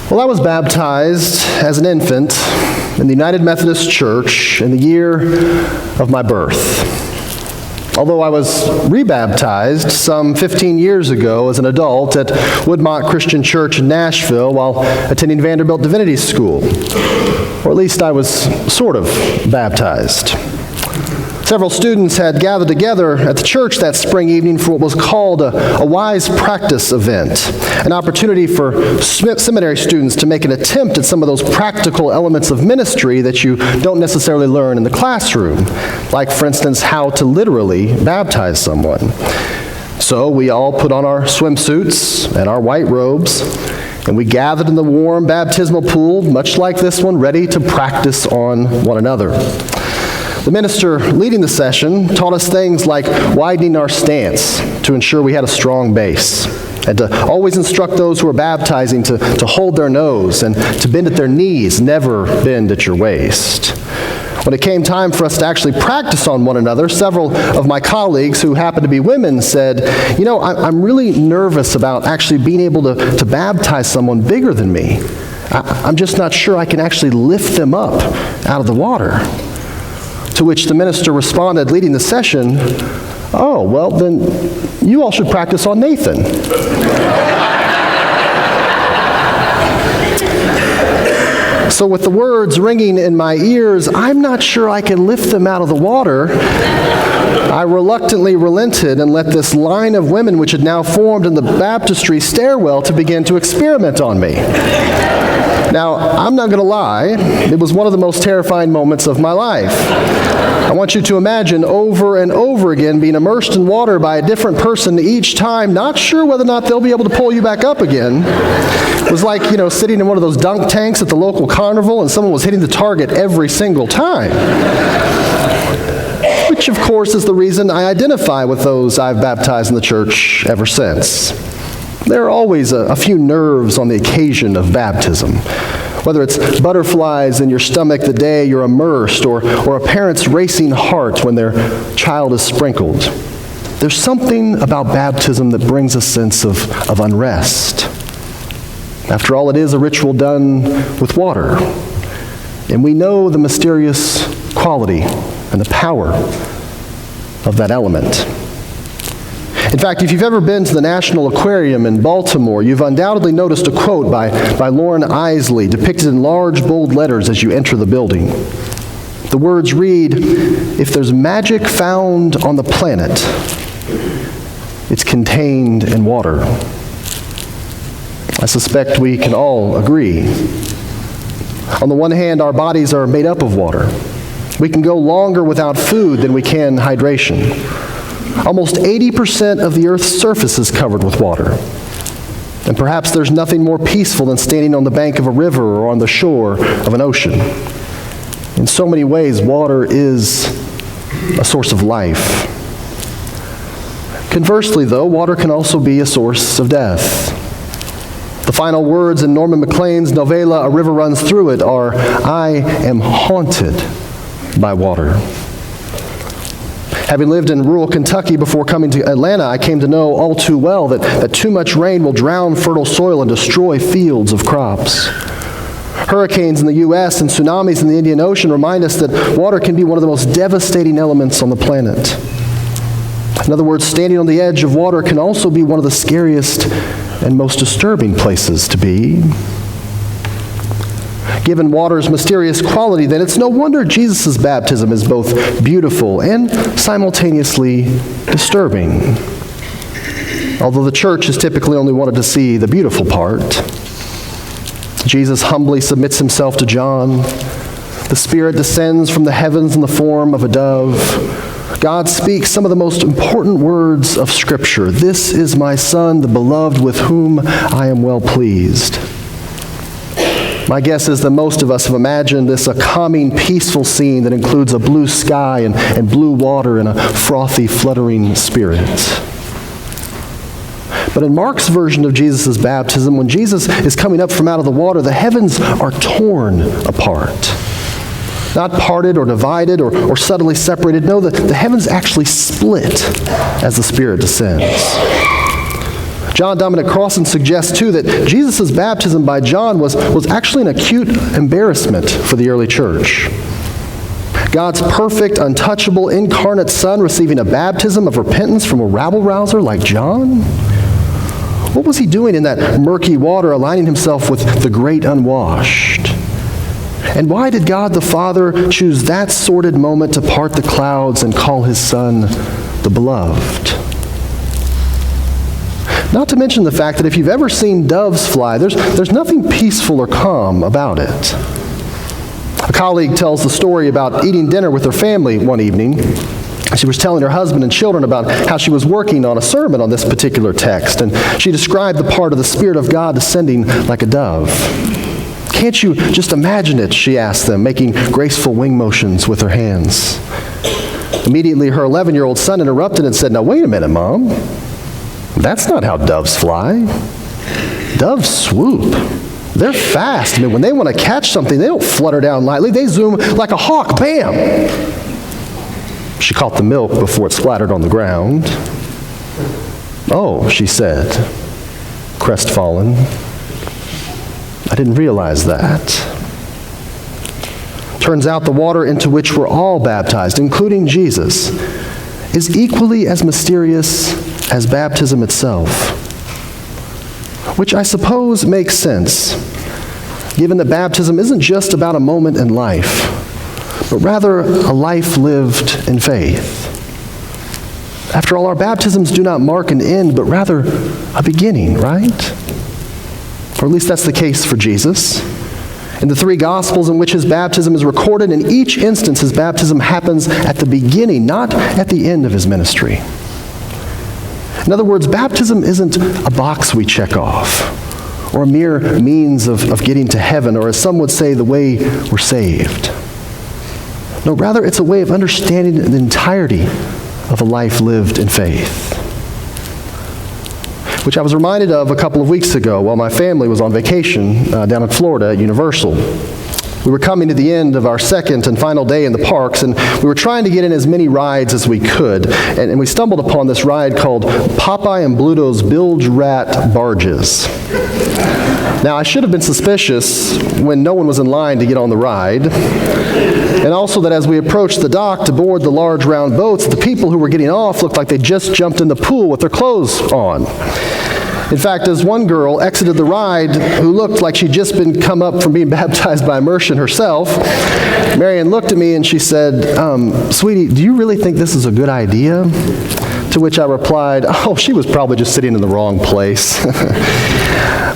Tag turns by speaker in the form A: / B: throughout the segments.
A: Well, I was baptized as an infant in the United Methodist Church in the year of my birth. Although I was rebaptized some 15 years ago as an adult at Woodmont Christian Church in Nashville while attending Vanderbilt Divinity School. Or at least I was sort of baptized. Several students had gathered together at the church that spring evening for what was called a wise practice event, an opportunity for seminary students to make an attempt at some of those practical elements of ministry that you don't necessarily learn in the classroom, like, for instance, how to literally baptize someone. So we all put on our swimsuits and our white robes, and we gathered in the warm baptismal pool, much like this one, ready to practice on one another. The minister leading the session taught us things like widening our stance to ensure we had a strong base, and to always instruct those who are baptizing to hold their nose and to bend at their knees, never bend at your waist. When it came time for us to actually practice on one another, several of my colleagues who happened to be women said, I'm really nervous about actually being able to baptize someone bigger than me. I'm just not sure I can actually lift them up out of the water. To which the minister responded, leading the session, "Oh, well, then you all should practice on Nathan." So with the words ringing in my ears, I'm not sure I can lift them out of the water, I reluctantly relented and let this line of women, which had now formed in the baptistry stairwell, to begin to experiment on me. Now, I'm not going to lie, it was one of the most terrifying moments of my life. I want you to imagine over and over again being immersed in water by a different person each time, not sure whether or not they'll be able to pull you back up again. It was like, sitting in one of those dunk tanks at the local carnival and someone was hitting the target every single time. Which, of course, is the reason I identify with those I've baptized in the church ever since. There are always a few nerves on the occasion of baptism, whether it's butterflies in your stomach the day you're immersed, or a parent's racing heart when their child is sprinkled. There's something about baptism that brings a sense of unrest. After all, it is a ritual done with water, and we know the mysterious quality and the power of that element. In fact, if you've ever been to the National Aquarium in Baltimore, you've undoubtedly noticed a quote by Lauren Isley depicted in large, bold letters as you enter the building. The words read, "If there's magic found on the planet, it's contained in water." I suspect we can all agree. On the one hand, our bodies are made up of water. We can go longer without food than we can hydration. Almost 80% of the Earth's surface is covered with water. And perhaps there's nothing more peaceful than standing on the bank of a river or on the shore of an ocean. In so many ways, water is a source of life. Conversely, though, water can also be a source of death. The final words in Norman MacLean's novella, A River Runs Through It, are, "I am haunted by water." Having lived in rural Kentucky before coming to Atlanta, I came to know all too well that too much rain will drown fertile soil and destroy fields of crops. Hurricanes in the U.S. and tsunamis in the Indian Ocean remind us that water can be one of the most devastating elements on the planet. In other words, standing on the edge of water can also be one of the scariest and most disturbing places to be. Given water's mysterious quality, then it's no wonder Jesus' baptism is both beautiful and simultaneously disturbing. Although the church has typically only wanted to see the beautiful part, Jesus humbly submits himself to John. The Spirit descends from the heavens in the form of a dove. God speaks some of the most important words of Scripture. "This is my Son, the beloved, with whom I am well pleased." My guess is that most of us have imagined this a calming, peaceful scene that includes a blue sky and blue water and a frothy, fluttering spirit. But in Mark's version of Jesus' baptism, when Jesus is coming up from out of the water, the heavens are torn apart. Not parted or divided or subtly separated. No, the heavens actually split as the Spirit descends. John Dominic Crossan suggests, too, that Jesus' baptism by John was actually an acute embarrassment for the early church. God's perfect, untouchable, incarnate Son receiving a baptism of repentance from a rabble-rouser like John? What was he doing in that murky water, aligning himself with the great unwashed? And why did God the Father choose that sordid moment to part the clouds and call his Son the Beloved? Not to mention the fact that if you've ever seen doves fly, there's nothing peaceful or calm about it. A colleague tells the story about eating dinner with her family one evening. She was telling her husband and children about how she was working on a sermon on this particular text, and she described the part of the Spirit of God descending like a dove. Can't you just imagine it, she asked them, making graceful wing motions with her hands. Immediately, her 11-year-old son interrupted and said, "Now wait a minute, Mom. That's not how doves fly. Doves swoop. They're fast. I mean, when they want to catch something, they don't flutter down lightly. They zoom like a hawk. Bam!" She caught the milk before it splattered on the ground. "Oh," she said, crestfallen. "I didn't realize that." Turns out the water into which we're all baptized, including Jesus, is equally as mysterious as baptism itself. Which I suppose makes sense, given that baptism isn't just about a moment in life, but rather a life lived in faith. After all, our baptisms do not mark an end, but rather a beginning, right? Or at least that's the case for Jesus. In the three Gospels in which his baptism is recorded, in each instance his baptism happens at the beginning, not at the end of his ministry. In other words, baptism isn't a box we check off, or a mere means of getting to heaven, or as some would say, the way we're saved. No, rather it's a way of understanding the entirety of a life lived in faith. Which I was reminded of a couple of weeks ago while my family was on vacation down in Florida at Universal. We were coming to the end of our second and final day in the parks, and we were trying to get in as many rides as we could. And we stumbled upon this ride called Popeye and Bluto's Bilge Rat Barges. Now, I should have been suspicious when no one was in line to get on the ride. And also that as we approached the dock to board the large round boats, the people who were getting off looked like they just jumped in the pool with their clothes on. In fact, as one girl exited the ride who looked like she'd just come up from being baptized by immersion herself, Marion looked at me and she said, "Sweetie, do you really think this is a good idea?" To which I replied, "Oh, she was probably just sitting in the wrong place."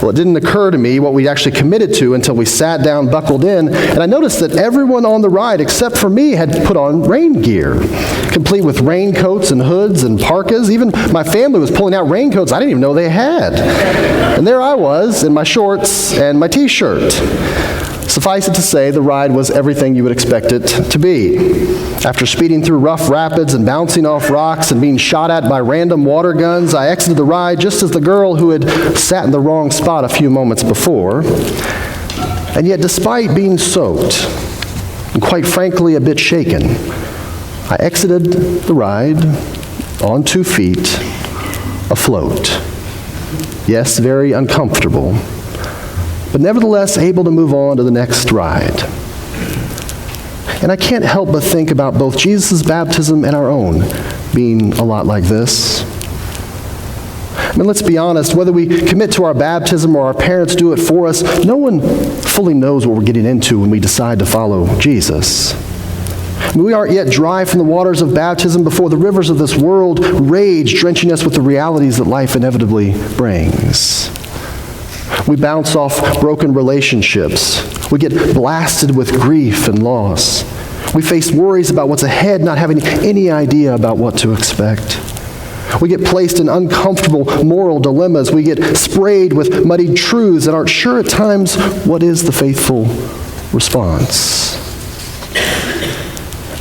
A: Well, it didn't occur to me what we actually committed to until we sat down, buckled in, and I noticed that everyone on the ride, except for me, had put on rain gear, complete with raincoats and hoods and parkas. Even my family was pulling out raincoats I didn't even know they had. And there I was in my shorts and my t-shirt. Suffice it to say, the ride was everything you would expect it to be. After speeding through rough rapids and bouncing off rocks and being shot at by random water guns, I exited the ride just as the girl who had sat in the wrong spot a few moments before. And yet, despite being soaked, and quite frankly a bit shaken, I exited the ride on 2 feet, afloat. Yes, very uncomfortable, but nevertheless able to move on to the next ride. And I can't help but think about both Jesus' baptism and our own being a lot like this. I mean, let's be honest, whether we commit to our baptism or our parents do it for us, no one fully knows what we're getting into when we decide to follow Jesus. I mean, we aren't yet dry from the waters of baptism before the rivers of this world rage, drenching us with the realities that life inevitably brings. We bounce off broken relationships. We get blasted with grief and loss. We face worries about what's ahead, not having any idea about what to expect. We get placed in uncomfortable moral dilemmas. We get sprayed with muddied truths and aren't sure at times what is the faithful response.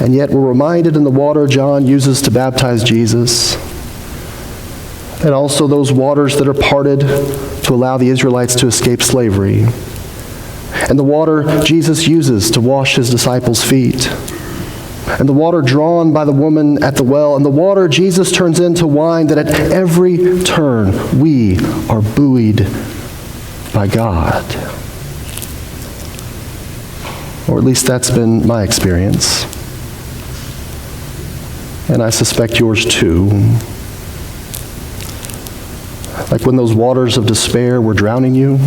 A: And yet we're reminded in the water John uses to baptize Jesus, and also those waters that are parted to allow the Israelites to escape slavery, and the water Jesus uses to wash his disciples' feet, and the water drawn by the woman at the well, and the water Jesus turns into wine, that at every turn we are buoyed by God. Or at least that's been my experience. And I suspect yours too. Like when those waters of despair were drowning you,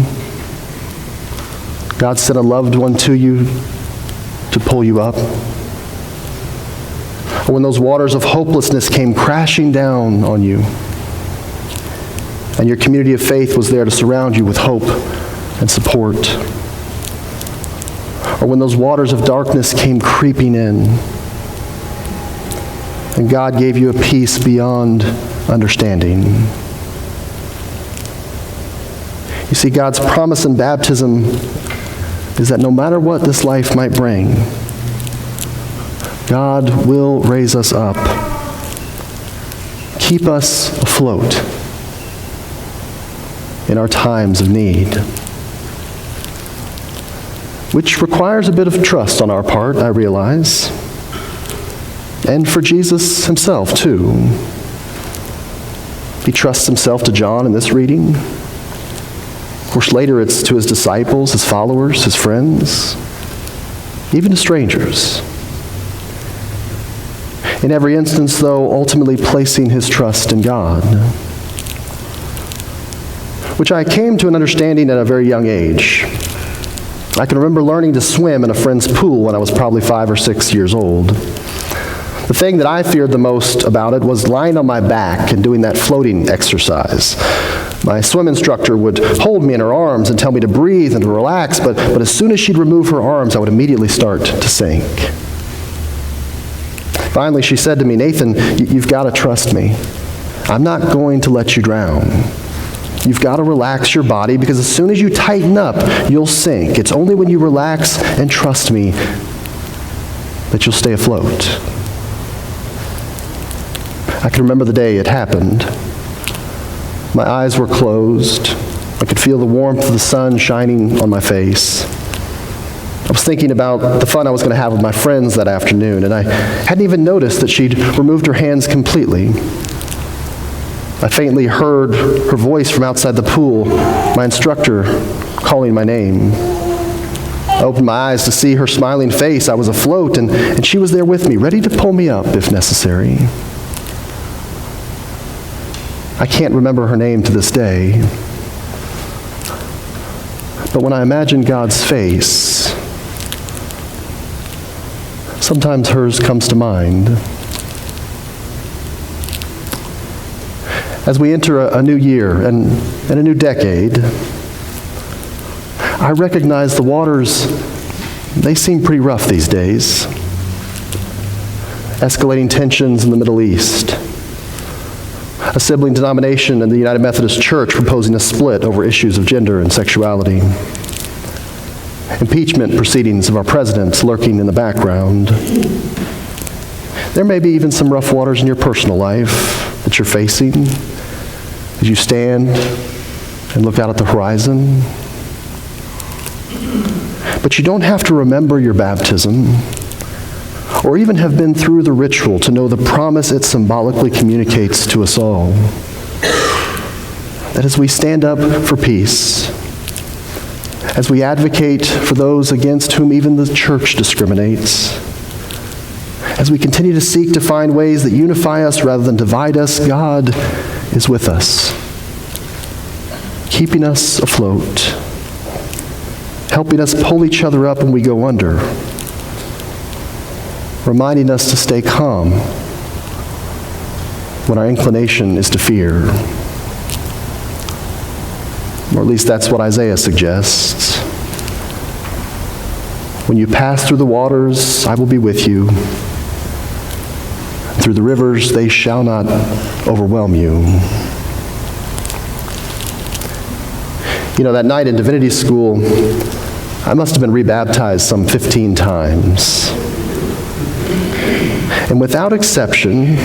A: God sent a loved one to you to pull you up. Or when those waters of hopelessness came crashing down on you, and your community of faith was there to surround you with hope and support. Or when those waters of darkness came creeping in, and God gave you a peace beyond understanding. You see, God's promise in baptism is that no matter what this life might bring, God will raise us up, keep us afloat in our times of need, which requires a bit of trust on our part, I realize, and for Jesus himself too. He trusts himself to John in this reading. Of course, later it's to his disciples, his followers, his friends, even to strangers. In every instance, though, ultimately placing his trust in God, which I came to an understanding at a very young age. I can remember learning to swim in a friend's pool when I was probably 5 or 6 years old. The thing that I feared the most about it was lying on my back and doing that floating exercise. My swim instructor would hold me in her arms and tell me to breathe and to relax, but as soon as she'd remove her arms, I would immediately start to sink. Finally, she said to me, "Nathan, you've got to trust me. I'm not going to let you drown. You've got to relax your body, because as soon as you tighten up, you'll sink. It's only when you relax and trust me that you'll stay afloat." I can remember the day it happened. My eyes were closed. I could feel the warmth of the sun shining on my face. I was thinking about the fun I was going to have with my friends that afternoon, and I hadn't even noticed that she'd removed her hands completely. I faintly heard her voice from outside the pool, my instructor calling my name. I opened my eyes to see her smiling face. I was afloat, and she was there with me, ready to pull me up if necessary. I can't remember her name to this day, but when I imagine God's face, sometimes hers comes to mind. As we enter a new year and a new decade, I recognize the waters, they seem pretty rough these days. Escalating tensions in the Middle East. A sibling denomination in the United Methodist Church proposing a split over issues of gender and sexuality. Impeachment proceedings of our president lurking in the background. There may be even some rough waters in your personal life that you're facing as you stand and look out at the horizon. But you don't have to remember your baptism or even have been through the ritual to know the promise it symbolically communicates to us all. That as we stand up for peace, as we advocate for those against whom even the church discriminates, as we continue to seek to find ways that unify us rather than divide us, God is with us, keeping us afloat, helping us pull each other up when we go under, reminding us to stay calm when our inclination is to fear. Or at least that's what Isaiah suggests. When you pass through the waters, I will be with you. Through the rivers, they shall not overwhelm you. You know, that night in divinity school, I must have been rebaptized some 15 times. And without exception,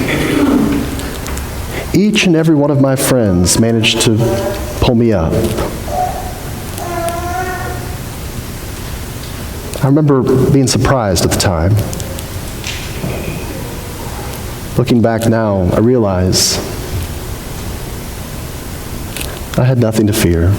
A: each and every one of my friends managed to pull me up. I remember being surprised at the time. Looking back now, I realize I had nothing to fear.